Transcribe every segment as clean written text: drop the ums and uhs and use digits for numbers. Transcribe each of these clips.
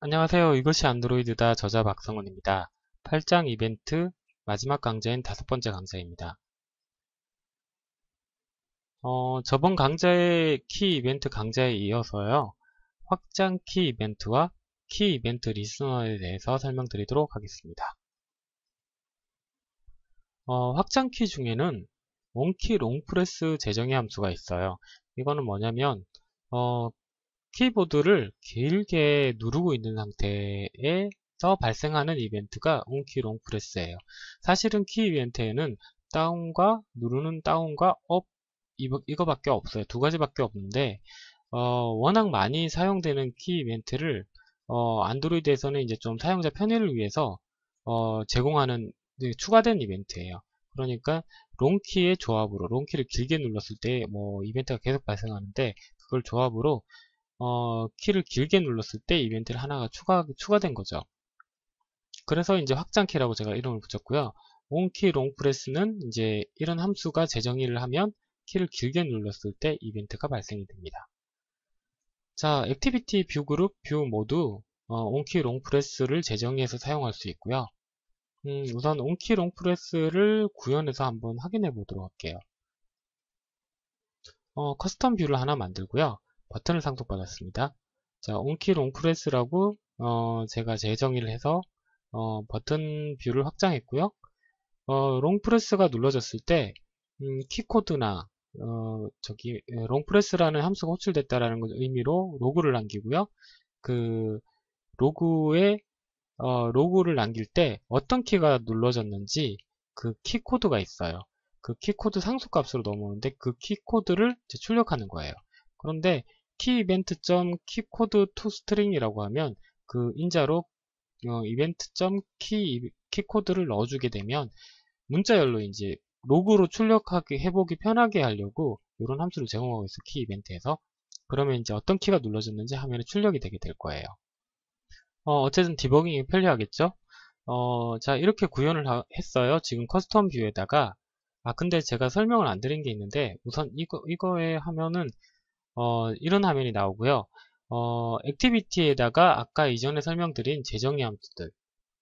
안녕하세요. 이것이 안드로이드다. 저자 박성훈입니다. 8장 이벤트 마지막 강좌인 5번째 강좌입니다. 저번 강좌의 키 이벤트 강좌에 이어서요. 확장 키 이벤트와 키 이벤트 리스너에 대해서 설명드리도록 하겠습니다. 확장 키 중에는 온키 롱프레스 재정의 함수가 있어요. 이거는 뭐냐면 키보드를 길게 누르고 있는 상태에서 발생하는 이벤트가 온키 롱프레스예요. 사실은 키 이벤트에는 누르는 다운과 업 이거밖에 없어요. 두 가지밖에 없는데 워낙 많이 사용되는 키 이벤트를 안드로이드에서는 이제 좀 사용자 편의를 위해서 제공하는 추가된 이벤트예요. 그러니까 롱키의 조합으로 롱키를 길게 눌렀을 때 뭐 이벤트가 계속 발생하는데 그걸 조합으로 키를 길게 눌렀을 때 이벤트를 하나가 추가된 거죠. 그래서 이제 확장키라고 제가 이름을 붙였고요. 온키 롱프레스는 이제 이런 함수가 재정의를 하면 키를 길게 눌렀을 때 이벤트가 발생이 됩니다. 자, 액티비티 뷰 그룹, 뷰 모두 온키 롱프레스를 재정의해서 사용할 수 있고요. 우선 온키 롱프레스를 구현해서 한번 확인해 보도록 할게요. 커스텀 뷰를 하나 만들고요. 버튼을 상속받았습니다. 자, 온키 롱프레스라고 제가 재정의를 해서 버튼 뷰를 확장했고요. 롱프레스가 눌러졌을 때 키코드나 롱프레스라는 함수가 호출됐다라는 의미로 로그를 남기고요. 그 로그를 남길 때 어떤 키가 눌러졌는지 그 키코드가 있어요. 그 키코드 상수값으로 넘어오는데 그 키코드를 출력하는 거예요. 그런데 키 이벤트.키코드 toString이라고 하면 그 인자로 키코드를 넣어주게 되면 문자열로 이제 로그로 출력하게 해보기 편하게 하려고 이런 함수를 제공하고 있어. 키 이벤트에서. 그러면 이제 어떤 키가 눌러졌는지 화면에 출력이 되게 될 거예요. 어쨌든 디버깅이 편리하겠죠? 자, 이렇게 구현을 했어요. 지금 커스텀 뷰에다가. 근데 제가 설명을 안 드린 게 있는데, 우선 이거에 하면은, 이런 화면이 나오고요. 액티비티에다가 아까 이전에 설명드린 재정의 함수들,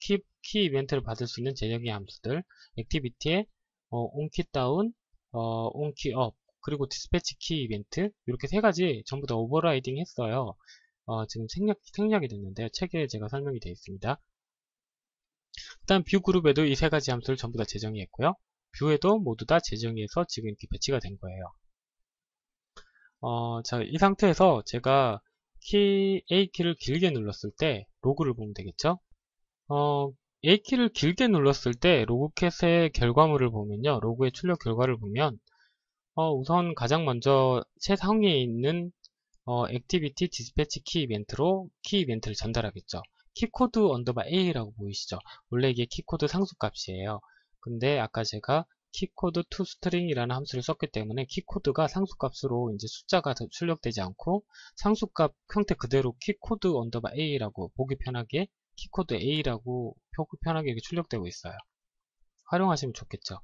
키 이벤트를 받을 수 있는 재정의 함수들, 액티비티에, 온키 다운, 온키 업, 그리고 디스패치 키 이벤트, 이렇게 세 가지 전부 다 오버라이딩 했어요. 지금 생략이 됐는데요. 책에 제가 설명이 되어 있습니다. 일단 뷰 그룹에도 이 세 가지 함수를 전부 다 재정의했고요. 뷰에도 모두 다 재정의해서 지금 이렇게 배치가 된 거예요. 자, 이 상태에서 제가 A키를 길게 눌렀을 때 로그를 보면 되겠죠? A키를 길게 눌렀을 때 로그캣의 결과물을 보면요. 로그의 출력 결과를 보면 우선 가장 먼저 최상위에 있는 액티비티 디스패치 키 이벤트로 키 이벤트를 전달하겠죠. 키코드 언더바 A라고 보이시죠? 원래 이게 키코드 상수값이에요. 근데 아까 제가 키코드 toString이라는 함수를 썼기 때문에 키코드가 상수값으로 이제 숫자가 출력되지 않고 상수값 형태 그대로 키코드 언더바 A라고 보기 편하게 키코드 A라고 보기 편하게 이렇게 출력되고 있어요. 활용하시면 좋겠죠.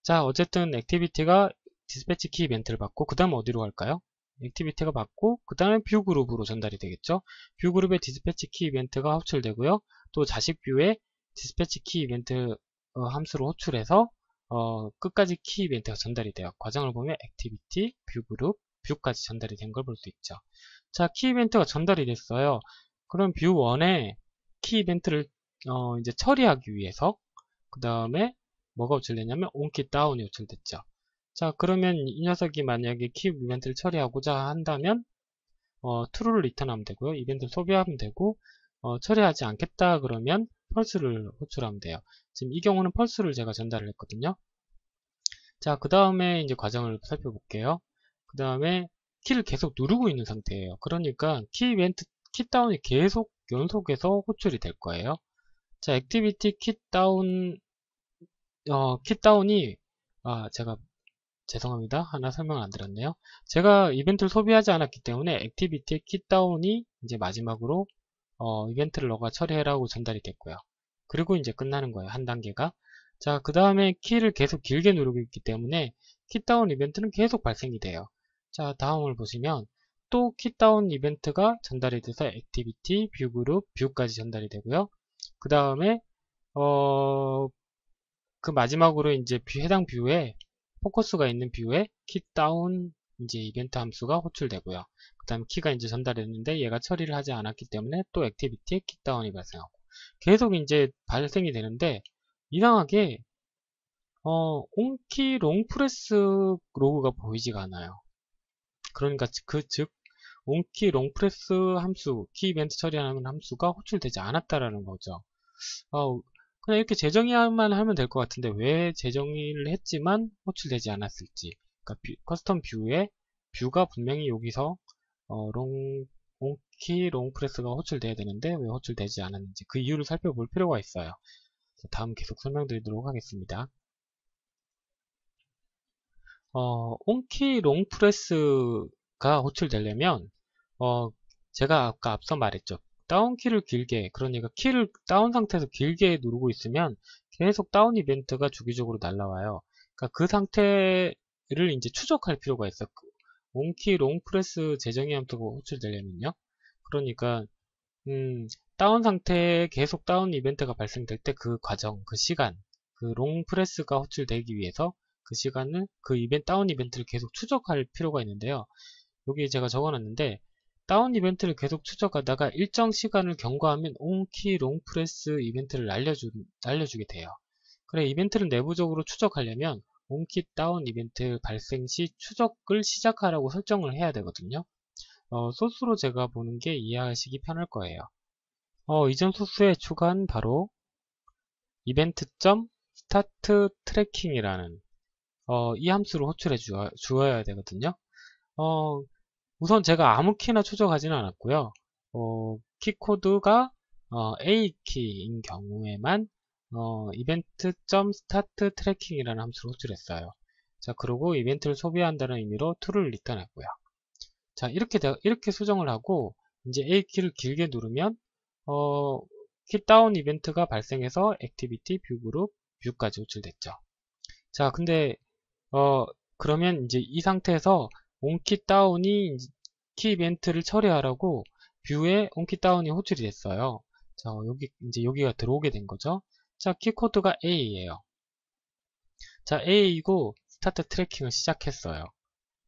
자, 어쨌든 액티비티가 디스패치 키 이벤트를 받고 그 다음 어디로 갈까요? 액티비티가 받고 그 다음에 뷰 그룹으로 전달이 되겠죠. 뷰 그룹에 디스패치 키 이벤트가 호출되고요. 또 자식 뷰에 디스패치 키 이벤트 함수로 호출해서 끝까지 키 이벤트가 전달이 돼요. 과정을 보면 액티비티, 뷰 그룹, 뷰까지 전달이 된 걸 볼 수 있죠. 자, 키 이벤트가 전달이 됐어요. 그럼 뷰 1에 키 이벤트를 이제 처리하기 위해서 그 다음에 뭐가 호출됐냐면 온키 다운이 호출됐죠. 자, 그러면 이 녀석이 만약에 키 이벤트를 처리하고자 한다면 true를 리턴하면 되고요. 이벤트를 소비하면 되고 처리하지 않겠다 그러면 펄스를 호출하면 돼요. 지금 이 경우는 펄스를 제가 전달을 했거든요. 자, 그 다음에 이제 과정을 살펴볼게요. 그 다음에 키를 계속 누르고 있는 상태예요. 그러니까 키 이벤트 키 다운이 계속 연속해서 호출이 될 거예요. 자, 액티비티 키 다운이 제가 죄송합니다. 하나 설명을 안 드렸네요. 제가 이벤트를 소비하지 않았기 때문에 액티비티의 키다운이 이제 마지막으로 이벤트를 너가 처리해라고 전달이 됐고요. 그리고 이제 끝나는 거예요. 한 단계가. 자, 그 다음에 키를 계속 길게 누르고 있기 때문에 키다운 이벤트는 계속 발생이 돼요. 자, 다음을 보시면 또 키다운 이벤트가 전달이 돼서 액티비티, 뷰 그룹, 뷰까지 전달이 되고요. 그 다음에 그 마지막으로 이제 해당 뷰에 포커스가 있는 뷰에 키다운 이제 이벤트 함수가 호출되고요. 그 다음에 키가 이제 전달했는데 얘가 처리를 하지 않았기 때문에 또 액티비티에 키다운이 발생하고 계속 이제 발생이 되는데 이상하게 온키 롱프레스 로그가 보이지가 않아요. 그러니까 즉 온키 롱프레스 함수 키 이벤트 처리하는 함수가 호출되지 않았다라는 거죠. 그냥 이렇게 재정의만 하면 될 것 같은데 왜 재정의를 했지만 호출되지 않았을지. 그러니까 커스텀 뷰에 뷰가 분명히 여기서 온키 롱프레스가 호출돼야 되는데 왜 호출되지 않았는지 그 이유를 살펴볼 필요가 있어요. 다음 계속 설명드리도록 하겠습니다. 온키 롱프레스가 호출되려면 제가 아까 앞서 말했죠. 다운키를 길게, 그러니까 키를 다운 상태에서 길게 누르고 있으면 계속 다운 이벤트가 주기적으로 날라와요. 그러니까 그 상태를 이제 추적할 필요가 있어. 온키 롱프레스 재정의 함수가 호출되려면요. 그러니까 다운 상태에 계속 다운 이벤트가 발생될 때 그 과정, 그 시간, 그 롱프레스가 호출되기 위해서 그 시간을 다운 이벤트를 계속 추적할 필요가 있는데요. 여기 제가 적어놨는데 다운 이벤트를 계속 추적하다가 일정 시간을 경과하면 온키 롱프레스 이벤트를 날려주게 돼요. 그래 이벤트를 내부적으로 추적하려면 온키 다운 이벤트 발생 시 추적을 시작하라고 설정을 해야 되거든요. 소스로 제가 보는 게 이해하시기 편할 거예요. 이전 소스에 추가한 바로 이벤트.스타트 트래킹이라는 이 함수를 호출해 주어야 되거든요. 우선 제가 아무 키나 추적하지는 않았고요. 키코드가 A키인 경우에만 이벤트.스타트 트래킹이라는 함수를 호출했어요. 자, 그리고 이벤트를 소비한다는 의미로 true를 리턴했고요. 자, 이렇게 수정을 하고 이제 A키를 길게 누르면 키다운 이벤트가 발생해서 액티비티, 뷰 그룹, 뷰까지 호출됐죠. 자, 근데 그러면 이제 이 상태에서 온키 다운이 키 이벤트를 처리하라고 뷰에 온키 다운이 호출이 됐어요. 자, 여기가 들어오게 된 거죠. 자, 키 코드가 A예요. 자, A이고 스타트 트래킹을 시작했어요.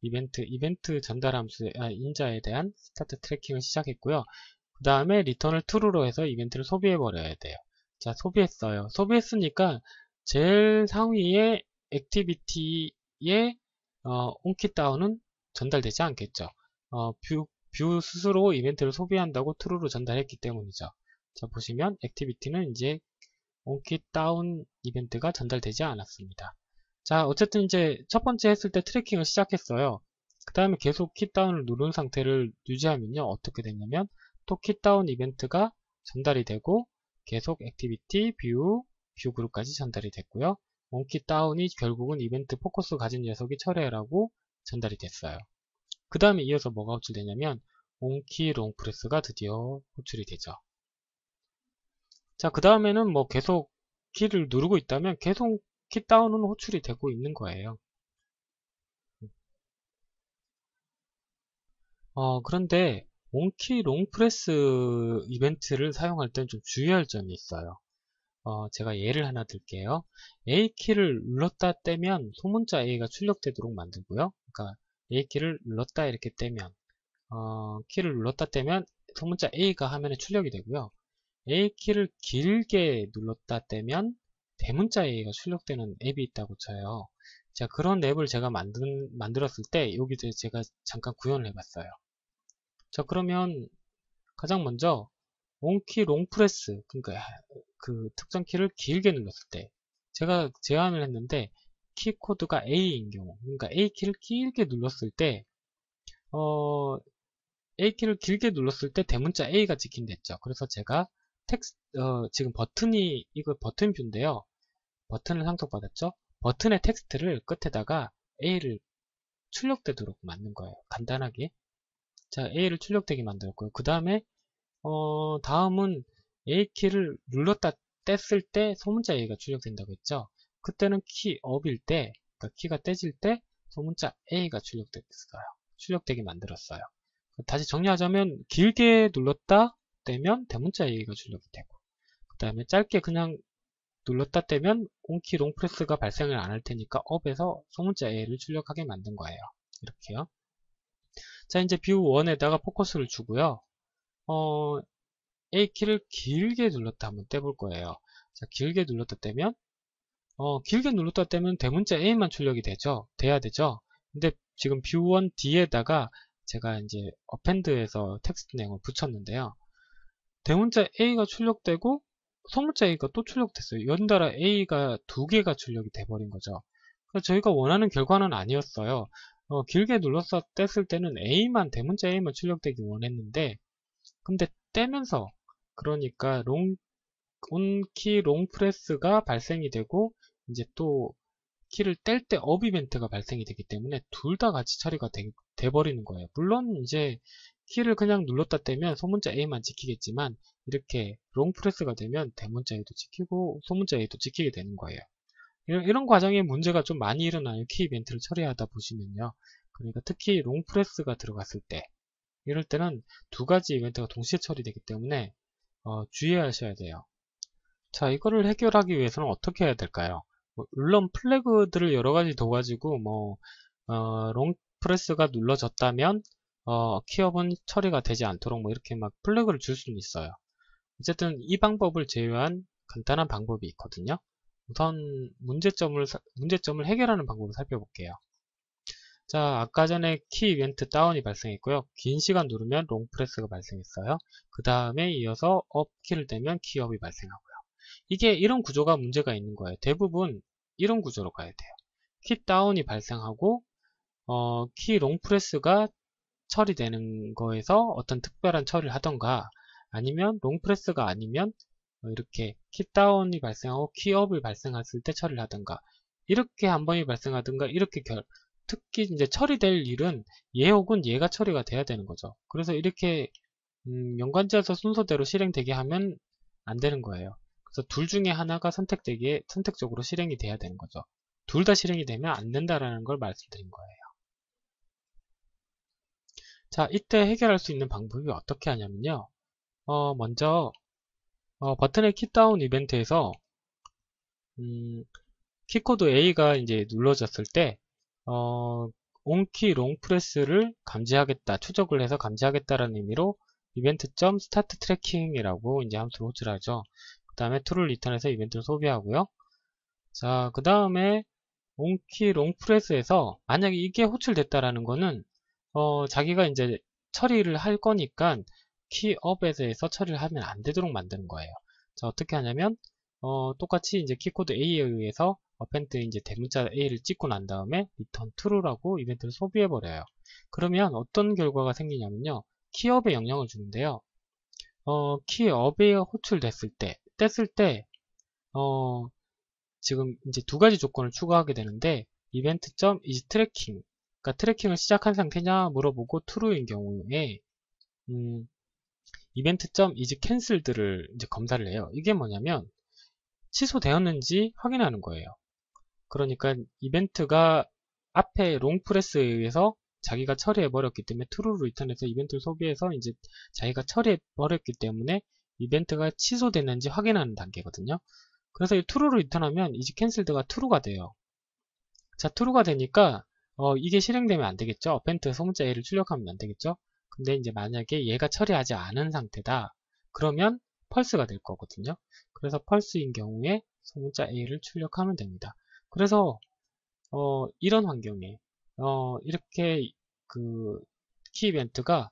이벤트 전달 함수 인자에 대한 스타트 트래킹을 시작했고요. 그 다음에 리턴을 true로 해서 이벤트를 소비해 버려야 돼요. 자, 소비했어요. 소비했으니까 제일 상위의 액티비티에 온키 다운은 전달되지 않겠죠. 뷰 스스로 이벤트를 소비한다고 true로 전달했기 때문이죠. 자, 보시면 액티비티는 이제 온키 다운 이벤트가 전달되지 않았습니다. 자, 어쨌든 이제 첫 번째 했을 때 트래킹을 시작했어요. 그 다음에 계속 키다운을 누른 상태를 유지하면요. 어떻게 되냐면 또 키다운 이벤트가 전달이 되고 계속 액티비티, 뷰 그룹까지 전달이 됐고요. 온키 다운이 결국은 이벤트 포커스 가진 녀석이 철회라고 전달이 됐어요. 그 다음에 이어서 뭐가 호출되냐면 온키 롱프레스가 드디어 호출이 되죠. 자, 그 다음에는 뭐 계속 키를 누르고 있다면 계속 키 다운은 호출이 되고 있는 거예요. 그런데 온키 롱프레스 이벤트를 사용할 때는 좀 주의할 점이 있어요. 제가 예를 하나 들게요. A키를 눌렀다 떼면 소문자 A가 출력되도록 만들고요. 그러니까 A키를 눌렀다 이렇게 떼면 키를 눌렀다 떼면 소문자 A가 화면에 출력이 되고요. A키를 길게 눌렀다 떼면 대문자 A가 출력되는 앱이 있다고 쳐요. 자, 그런 앱을 제가 만들었을 때 여기서 제가 잠깐 구현을 해봤어요. 자, 그러면 가장 먼저 온키 롱프레스, 그러니까 그 특정 키를 길게 눌렀을 때 제가 제안을 했는데 키 코드가 A인 경우, 그러니까 A키를 길게 눌렀을 때 A키를 길게 눌렀을 때 대문자 A가 찍힌댔죠. 그래서 제가 지금 이거 버튼 뷰인데요. 버튼을 상속받았죠. 버튼의 텍스트를 끝에다가 A를 출력되도록 만든 거예요. 간단하게. 자, A를 출력되게 만들었고요. 그 다음에 다음은 A키를 눌렀다 뗐을 때 소문자 A가 출력된다고 했죠. 그때는 키 업일 때, 그러니까 키가 떼질 때 소문자 A가 출력되게 만들었어요. 다시 정리하자면 길게 눌렀다 떼면 대문자 A가 출력이 되고, 그 다음에 짧게 그냥 눌렀다 떼면 온키 롱프레스가 발생을 안 할 테니까 업에서 소문자 A를 출력하게 만든 거예요. 이렇게요. 자, 이제 뷰 1에다가 포커스를 주고요. A키를 길게 눌렀다 한번 떼볼 거예요. 자, 길게 눌렀다 떼면 길게 눌렀다 떼면 대문자 A만 출력이 돼야 되죠. 근데 지금 뷰1 D에다가 제가 이제 어펜드에서 텍스트 내용을 붙였는데요. 대문자 A가 출력되고 소문자 A가 또 출력됐어요. 연달아 A가 두 개가 출력이 돼버린 거죠. 그래서 저희가 원하는 결과는 아니었어요. 길게 눌러서 뗐을 때는 A만, 대문자 A만 출력되기 원했는데, 근데 떼면서, 그러니까 온키 롱프레스가 발생이 되고, 이제 또 키를 뗄 때 업 이벤트가 발생이 되기 때문에 둘 다 같이 처리가 돼버리는 거예요. 물론 이제 키를 그냥 눌렀다 떼면 소문자 A만 지키겠지만, 이렇게 롱프레스가 되면 대문자 A도 지키고 소문자 A도 지키게 되는 거예요. 이런 과정에 문제가 좀 많이 일어나요. 키 이벤트를 처리하다 보시면요. 그러니까 특히 롱프레스가 들어갔을 때, 이럴 때는 두 가지 이벤트가 동시에 처리되기 때문에 주의하셔야 돼요. 자, 이거를 해결하기 위해서는 어떻게 해야 될까요? 물론 플래그들을 여러 가지 둬가지고 롱프레스가 눌러졌다면 키업은 처리가 되지 않도록 이렇게 막 플래그를 줄 수는 있어요. 어쨌든 이 방법을 제외한 간단한 방법이 있거든요. 우선 문제점을 해결하는 방법을 살펴볼게요. 자, 아까 전에 키 이벤트 다운이 발생했고요. 긴 시간 누르면 롱프레스가 발생했어요. 그 다음에 이어서 업 키를 떼면 키업이 발생하고요. 이게 이런 구조가 문제가 있는 거예요. 대부분 이런 구조로 가야 돼요. 키 다운이 발생하고 키 롱프레스가 처리되는 거에서 어떤 특별한 처리를 하던가, 아니면 롱프레스가 아니면 이렇게 키 다운이 발생하고 키 업이 발생했을 때 처리를 하던가, 이렇게 한 번이 발생하든가, 이렇게 특히 이제 처리될 일은 얘 혹은 얘가 처리가 돼야 되는 거죠. 그래서 이렇게 연관지어서 순서대로 실행되게 하면 안 되는 거예요. 그래서 둘 중에 하나가 선택적으로 실행이 돼야 되는 거죠. 둘 다 실행이 되면 안 된다라는 걸 말씀드린 거예요. 자, 이때 해결할 수 있는 방법이 어떻게 하냐면요. 먼저 버튼의 키다운 이벤트에서 키코드 A가 이제 눌러졌을 때 온키 롱프레스를 감지하겠다, 추적을 해서 감지하겠다라는 의미로 이벤트.start tracking이라고 이제 함수를 호출하죠. 그 다음에 true를 리턴해서 이벤트를 소비하고요. 자, 그 다음에 온키 롱프레스에서 만약에 이게 호출됐다라는 거는 자기가 이제 처리를 할 거니까 키업에서 처리를 하면 안 되도록 만드는 거예요. 자, 어떻게 하냐면 똑같이 이제 키코드 A에 의해서 어펜드 이제 대문자 A를 찍고 난 다음에 return true라고 이벤트를 소비해 버려요. 그러면 어떤 결과가 생기냐면요. 키업에 영향을 주는데요. 키업에 호출됐을 때, 뗐을 때 지금 이제 두 가지 조건을 추가하게 되는데 event.isTracking, 그러니까 트래킹을 시작한 상태냐 물어보고 true인 경우에 event.isCancelled를 이제 검사를 해요. 이게 뭐냐면 취소되었는지 확인하는 거예요. 그러니까 이벤트가 앞에 롱프레스에 의해서 자기가 처리해버렸기 때문에 true로 리턴해서 이벤트를 소비해서 이제 자기가 처리해버렸기 때문에 이벤트가 취소됐는지 확인하는 단계거든요. 그래서 이 true로 리턴하면 이제 cancelled가 true가 돼요. 자, true가 되니까 이게 실행되면 안 되겠죠. 어펜트 소문자 A를 출력하면 안 되겠죠. 근데 이제 만약에 얘가 처리하지 않은 상태다. 그러면 펄스가 될 거거든요. 그래서 펄스인 경우에 소문자 A를 출력하면 됩니다. 그래서 이런 환경에 이렇게 그 키 이벤트가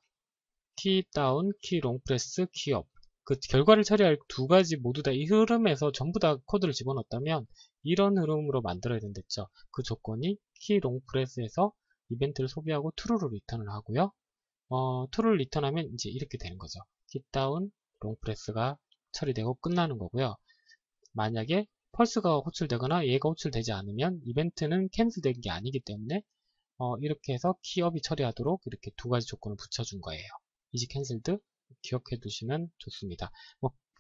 키 다운, 키 롱프레스, 키 업, 그 결과를 처리할 두 가지 모두 다 이 흐름에서 전부 다 코드를 집어넣었다면 이런 흐름으로 만들어야 된댔죠. 그 조건이 키 롱프레스에서 이벤트를 소비하고 true로 리턴을 하고요. true를 리턴하면 이제 이렇게 되는 거죠. 키 다운, 롱프레스가 처리되고 끝나는 거고요. 만약에 펄스가 호출되거나 얘가 호출되지 않으면 이벤트는 캔슬된 게 아니기 때문에 이렇게 해서 키업이 처리하도록 이렇게 두 가지 조건을 붙여준 거예요. 이지 캔슬드 기억해 두시면 좋습니다.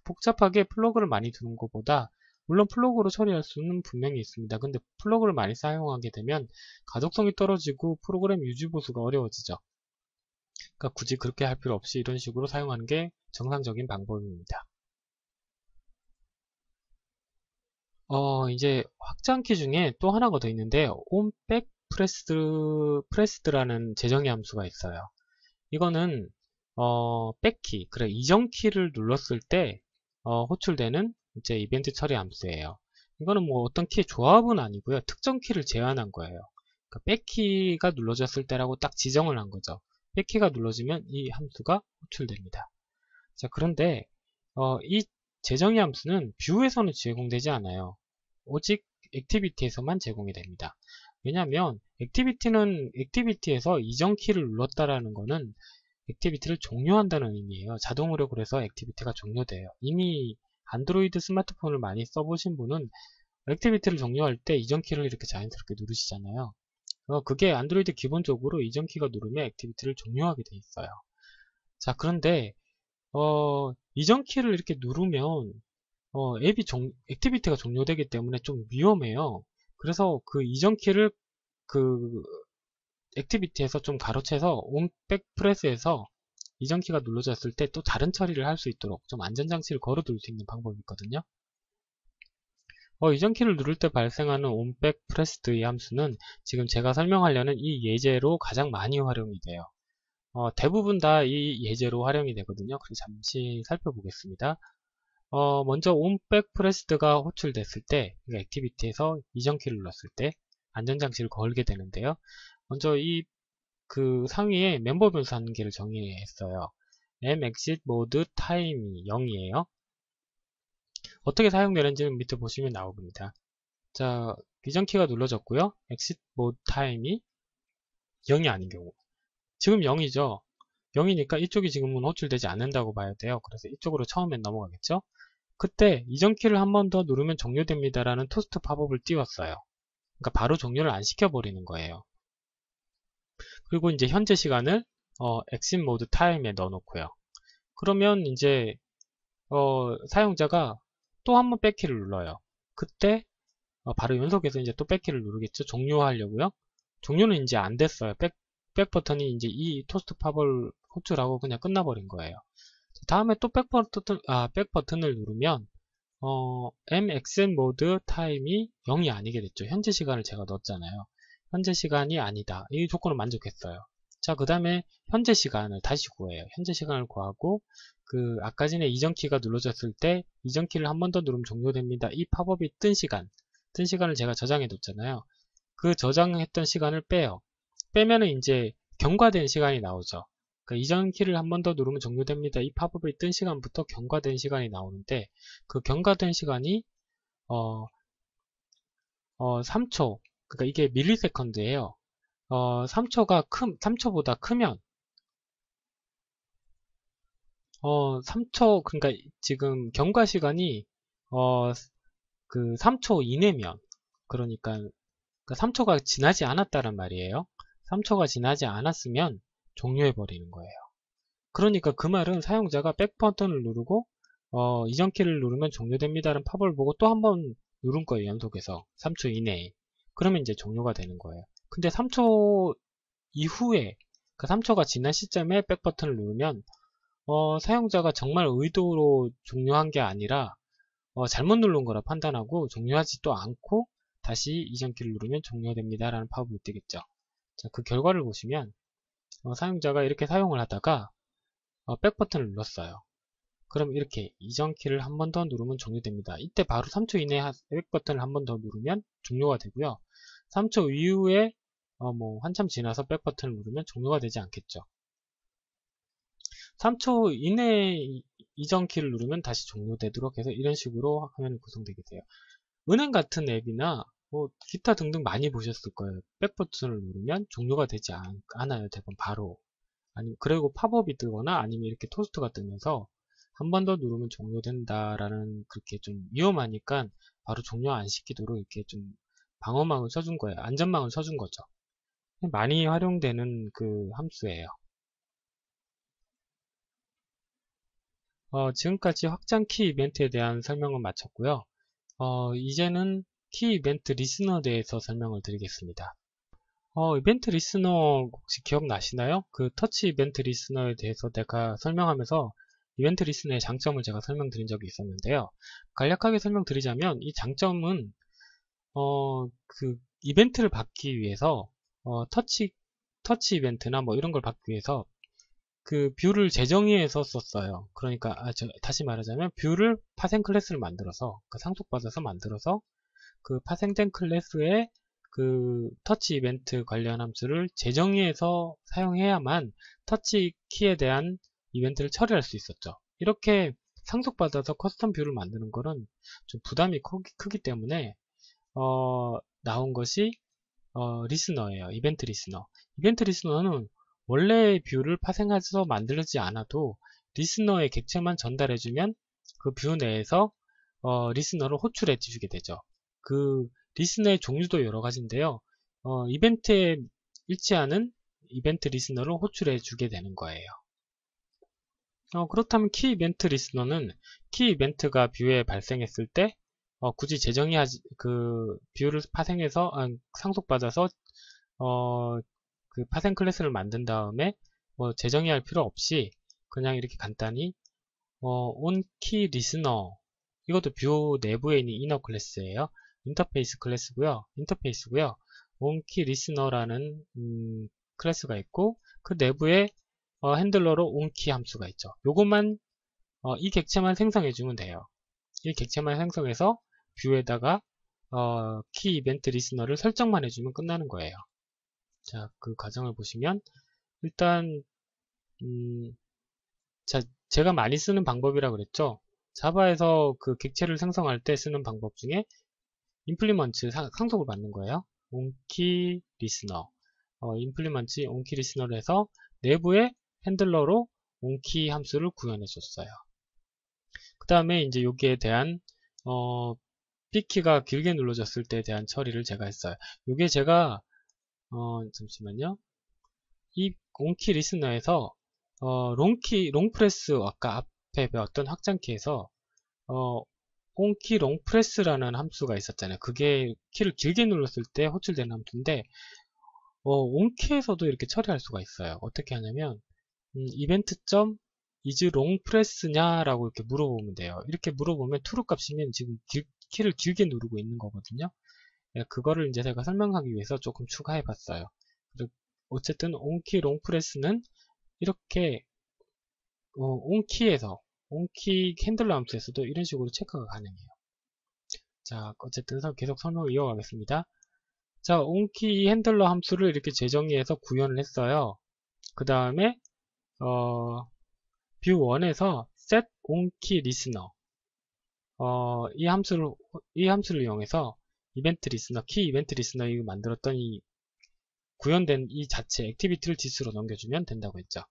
복잡하게 플러그를 많이 두는 것보다 물론 플러그로 처리할 수는 분명히 있습니다. 근데 플러그를 많이 사용하게 되면 가독성이 떨어지고 프로그램 유지 보수가 어려워지죠. 그러니까 굳이 그렇게 할 필요 없이 이런 식으로 사용하는 게 정상적인 방법입니다. 이제 확장키 중에 또 하나가 더 있는데 onBack pressed라는 재정의 함수가 있어요. 이거는 백키, 그래 이전키를 눌렀을 때 호출되는 이제 이벤트 처리 함수예요. 이거는 뭐 어떤 키의 조합은 아니고요. 특정 키를 제한한 거예요. 그러니까 백키가 눌러졌을 때라고 딱 지정을 한 거죠. 백키가 눌러지면 이 함수가 호출됩니다. 자, 그런데 이 재정의 함수는 뷰에서는 제공되지 않아요. 오직 액티비티에서만 제공이 됩니다. 왜냐하면 액티비티에서 이전 키를 눌렀다라는 거는 액티비티를 종료한다는 의미예요. 자동으로 그래서 액티비티가 종료돼요. 이미 안드로이드 스마트폰을 많이 써보신 분은 액티비티를 종료할 때 이전 키를 이렇게 자연스럽게 누르시잖아요. 그게 안드로이드 기본적으로 이전 키가 누르면 액티비티를 종료하게 돼 있어요. 자, 그런데 이전 키를 이렇게 누르면 액티비티가 종료되기 때문에 좀 위험해요. 그래서 그 이전 키를 그 액티비티에서 좀 가로채서 onBack press에서 이전 키가 눌러졌을 때 또 다른 처리를 할 수 있도록 좀 안전장치를 걸어둘 수 있는 방법이 있거든요. 이전 키를 누를 때 발생하는 onBack pressed의 함수는 지금 제가 설명하려는 이 예제로 가장 많이 활용이 돼요. 대부분 다 이 예제로 활용이 되거든요. 그래서 잠시 살펴보겠습니다. 먼저 onBack pressed가 호출됐을 때, 그러니까 액티비티에서 이전 키를 눌렀을 때 안전장치를 걸게 되는데요. 먼저 그 상위에 멤버 변수 한 개를 정의했어요. mexit mode time이 0이에요. 어떻게 사용되는지는 밑에 보시면 나옵니다. 자, 이전 키가 눌러졌고요. exit mode time이 0이 아닌 경우. 지금 0이죠. 0이니까 이쪽이 지금은 호출되지 않는다고 봐야 돼요. 그래서 이쪽으로 처음엔 넘어가겠죠. 그때 이전 키를 한 번 더 누르면 종료됩니다라는 토스트 팝업을 띄웠어요. 그러니까 바로 종료를 안 시켜버리는 거예요. 그리고 이제 현재 시간을 exit mode time에 넣어놓고요. 그러면 이제 사용자가 또 한 번 백키를 눌러요. 그때 바로 연속해서 이제 또 백키를 누르겠죠. 종료하려고요. 종료는 이제 안 됐어요. 백 버튼이 이제 이 토스트 팝을 호출하고 그냥 끝나버린 거예요. 다음에 또 백 버튼을 누르면 mxn mode time이 0이 아니게 됐죠. 현재 시간을 제가 넣었잖아요. 현재 시간이 아니다. 이 조건을 만족했어요. 자, 그 다음에 현재 시간을 다시 구해요. 현재 시간을 구하고 그 아까 전에 이전 키가 눌러졌을 때 이전 키를 한 번 더 누르면 종료됩니다. 이 팝업이 뜬 시간을 제가 저장해 뒀잖아요. 그 저장했던 시간을 빼요. 빼면은 이제 경과된 시간이 나오죠. 그러니까 이전 키를 한 번 더 누르면 종료됩니다. 이 팝업이 뜬 시간부터 경과된 시간이 나오는데 그 경과된 시간이 3초, 그러니까 이게 밀리세컨드예요. 3초보다 크면 3초, 그러니까 지금 경과 시간이 그 3초 이내면, 그러니까 3초가 지나지 않았다란 말이에요. 3초가 지나지 않았으면 종료해 버리는 거예요. 그러니까 그 말은 사용자가 백 버튼을 누르고 이전 키를 누르면 종료됩니다라는 팝업을 보고 또 한 번 누른 거예요. 연속해서 3초 이내에. 그러면 이제 종료가 되는 거예요. 근데 3초 이후에 그 3초가 지난 시점에 백 버튼을 누르면 사용자가 정말 의도로 종료한 게 아니라 잘못 누른 거라 판단하고 종료하지도 않고 다시 이전 키를 누르면 종료됩니다 라는 팝업이 뜨겠죠. 자, 그 결과를 보시면 사용자가 이렇게 사용을 하다가 백 버튼을 눌렀어요. 그럼 이렇게 이전 키를 한 번 더 누르면 종료됩니다. 이때 바로 3초 이내에 백 버튼을 한 번 더 누르면 종료가 되고요. 3초 이후에 뭐 한참 지나서 백 버튼을 누르면 종료가 되지 않겠죠. 3초 이내에 이전 키를 누르면 다시 종료되도록 해서 이런 식으로 화면이 구성되게 돼요. 은행 같은 앱이나 뭐 기타 등등 많이 보셨을 거예요. 백 버튼을 누르면 종료가 되지 않아요. 대부분 바로. 그리고 팝업이 뜨거나 아니면 이렇게 토스트가 뜨면서 한 번 더 누르면 종료된다라는 그렇게 좀 위험하니까 바로 종료 안 시키도록 이렇게 좀 방어막을 쳐준 거예요. 안전망을 쳐준 거죠. 많이 활용되는 그 함수예요. 지금까지 확장 키 이벤트에 대한 설명을 마쳤고요. 이제는 키 이벤트 리스너에 대해서 설명을 드리겠습니다. 이벤트 리스너 혹시 기억나시나요? 그 터치 이벤트 리스너에 대해서 내가 설명하면서 이벤트 리스너의 장점을 제가 설명드린 적이 있었는데요. 간략하게 설명드리자면 이 장점은 그 이벤트를 받기 위해서 터치 이벤트나 뭐 이런 걸 받기 위해서 그 뷰를 재정의해서 썼어요. 그러니까 다시 말하자면 뷰를 파생 클래스를 만들어서 그 상속받아서 만들어서 그 파생된 클래스에 그 터치 이벤트 관련 함수를 재정의해서 사용해야만 터치 키에 대한 이벤트를 처리할 수 있었죠. 이렇게 상속받아서 커스텀 뷰를 만드는 거는 좀 부담이 크기 때문에 나온 것이 리스너예요. 이벤트 리스너. 이벤트 리스너는 원래의 뷰를 파생해서 만들지 않아도 리스너의 객체만 전달해주면 그 뷰 내에서 리스너를 호출해 주게 되죠. 그 리스너의 종류도 여러 가지인데요. 이벤트에 일치하는 이벤트 리스너를 호출해 주게 되는 거예요. 그렇다면 키 이벤트 리스너는 키 이벤트가 뷰에 발생했을 때 굳이 그 뷰를 파생해서 상속받아서 그 파생 클래스를 만든 다음에 뭐 재정의할 필요 없이 그냥 이렇게 간단히 onKey listener, 이것도 뷰 내부에 있는 이너 클래스예요. 인터페이스고요. onKey listener라는 클래스가 있고 그 내부에 핸들러로 onKey 함수가 있죠. 요것만 이 객체만 생성해주면 돼요. 이 객체만 생성해서 뷰에다가 키 이벤트 리스너를 설정만 해주면 끝나는 거예요. 자, 그 과정을 보시면 일단 자, 제가 많이 쓰는 방법이라고 그랬죠. 자바에서 그 객체를 생성할 때 쓰는 방법 중에 임플리먼트 상속을 받는 거예요. onKey listener, 임플리먼트 onKey listener를 해서 내부에 핸들러로 onKey 함수를 구현해 줬어요. 그 다음에 이제 여기에 대한 B키가 길게 눌러졌을 때에 대한 처리를 제가 했어요. 요게 제가 잠시만요. 이 onKey listener에서 롱프레스 아까 앞에 배웠던 확장키에서 onKey 롱프레스라는 함수가 있었잖아요. 그게 키를 길게 눌렀을 때 호출되는 함수인데 onKey에서도 이렇게 처리할 수가 있어요. 어떻게 하냐면 이벤트.is 롱프레스냐 라고 이렇게 물어보면 돼요. 이렇게 물어보면 true 값이면 지금 키를 길게 누르고 있는 거거든요. 그거를 이제 제가 설명하기 위해서 조금 추가해 봤어요. 어쨌든 onKey 롱프레스는 이렇게 onKey 핸들러 함수에서도 이런 식으로 체크가 가능해요. 자, 어쨌든 계속 설명을 이어가겠습니다. 자, onKey 핸들러 함수를 이렇게 재정의해서 구현을 했어요. 그 다음에 뷰 1에서 set onKey listener 이 함수를 이용해서 이벤트 리스너, 키 이벤트 리스너 이거 만들었던 이 구현된 이 자체 액티비티를 디스로 넘겨주면 된다고 했죠.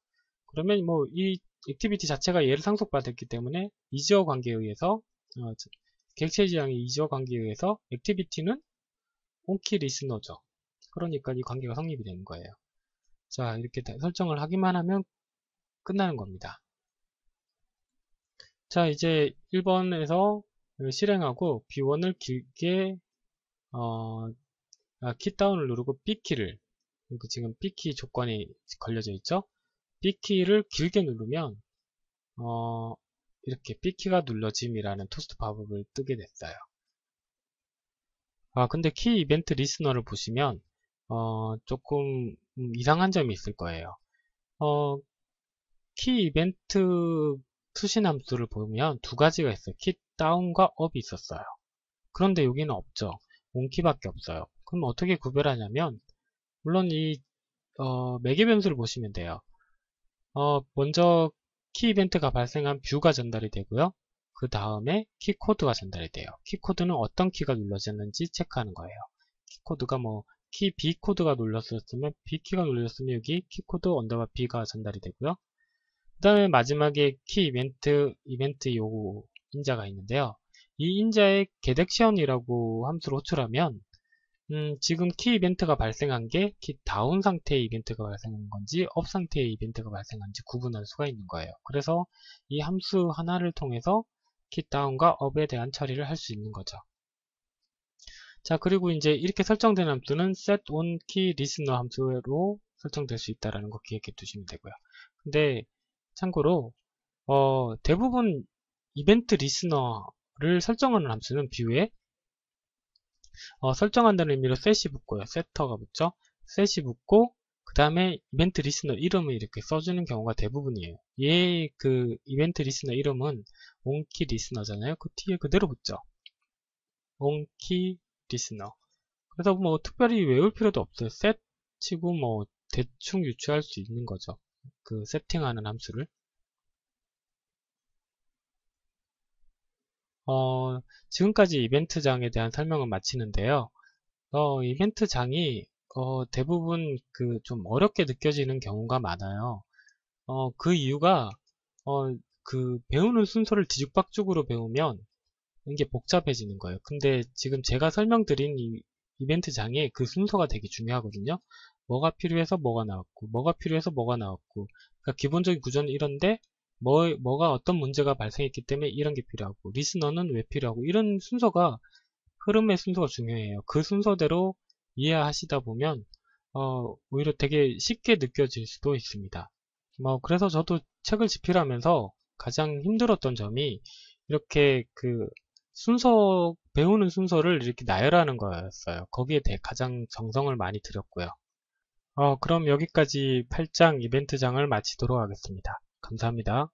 그러면 뭐 이 액티비티 자체가 얘를 상속받았기 때문에 이지어 관계에 의해서 객체 지향의 이지어 관계에 의해서 액티비티는 onKey listener죠. 그러니까 이 관계가 성립이 되는 거예요. 자, 이렇게 설정을 하기만 하면 끝나는 겁니다. 자, 이제 1번에서 실행하고 B1을 길게 키 다운을 누르고 B키를, 지금 B키 조건이 걸려져 있죠. B키를 길게 누르면 이렇게 B키가 눌러짐이라는 토스트 팝업을 뜨게 됐어요. 근데 키 이벤트 리스너를 보시면 조금 이상한 점이 있을 거예요. 키 이벤트 수신 함수를 보면 두 가지가 있어요. 키 다운과 업이 있었어요. 그런데 여기는 없죠. onKey밖에 없어요. 그럼 어떻게 구별하냐면 물론 이 매개 변수를 보시면 돼요. 먼저 키 이벤트가 발생한 뷰가 전달이 되고요. 그 다음에 키 코드가 전달이 돼요. 키 코드는 어떤 키가 눌러졌는지 체크하는 거예요. 키 코드가 뭐 키 B 코드가 눌렀으면 B 키가 눌렸으면 여기 키 코드 언더바 B가 전달이 되고요. 그 다음에 마지막에 키 이벤트 요구 인자가 있는데요. 이 인자에 getAction이라고 함수를 호출하면 지금 키 이벤트가 발생한 게 키 다운 상태의 이벤트가 발생한 건지 업 상태의 이벤트가 발생한지 구분할 수가 있는 거예요. 그래서 이 함수 하나를 통해서 키 다운과 업에 대한 처리를 할 수 있는 거죠. 자, 그리고 이제 이렇게 설정된 함수는 setOnKeyListener 함수로 설정될 수 있다는 거 기억해 두시면 되고요. 근데 참고로 대부분 이벤트 리스너를 설정하는 함수는 뷰에 설정한다는 의미로 set이 붙고요. setter가 붙죠. set이 붙고 그 다음에 이벤트 리스너 이름을 이렇게 써주는 경우가 대부분이에요. 얘 그 이벤트 리스너 이름은 onKey 리스너잖아요. 그 뒤에 그대로 붙죠. onKey 리스너. 그래서 뭐 특별히 외울 필요도 없어요. set 치고 뭐 대충 유추할 수 있는 거죠. 그 세팅하는 함수를. 지금까지 이벤트장에 대한 설명을 마치는데요. 이벤트장이 대부분 그 좀 어렵게 느껴지는 경우가 많아요. 그 이유가 그 배우는 순서를 뒤죽박죽으로 배우면 이게 복잡해지는 거예요. 근데 지금 제가 설명드린 이 이벤트장에 그 순서가 되게 중요하거든요. 뭐가 필요해서 뭐가 나왔고, 뭐가 필요해서 뭐가 나왔고, 그러니까 기본적인 구조는 이런데 뭐가 어떤 문제가 발생했기 때문에 이런 게 필요하고, 리스너는 왜 필요하고, 이런 순서가 흐름의 순서가 중요해요. 그 순서대로 이해하시다 보면 오히려 되게 쉽게 느껴질 수도 있습니다. 그래서 저도 책을 집필하면서 가장 힘들었던 점이 이렇게 그 배우는 순서를 이렇게 나열하는 거였어요. 거기에 대해 가장 정성을 많이 들였고요. 그럼 여기까지 8장 이벤트장을 마치도록 하겠습니다. 감사합니다.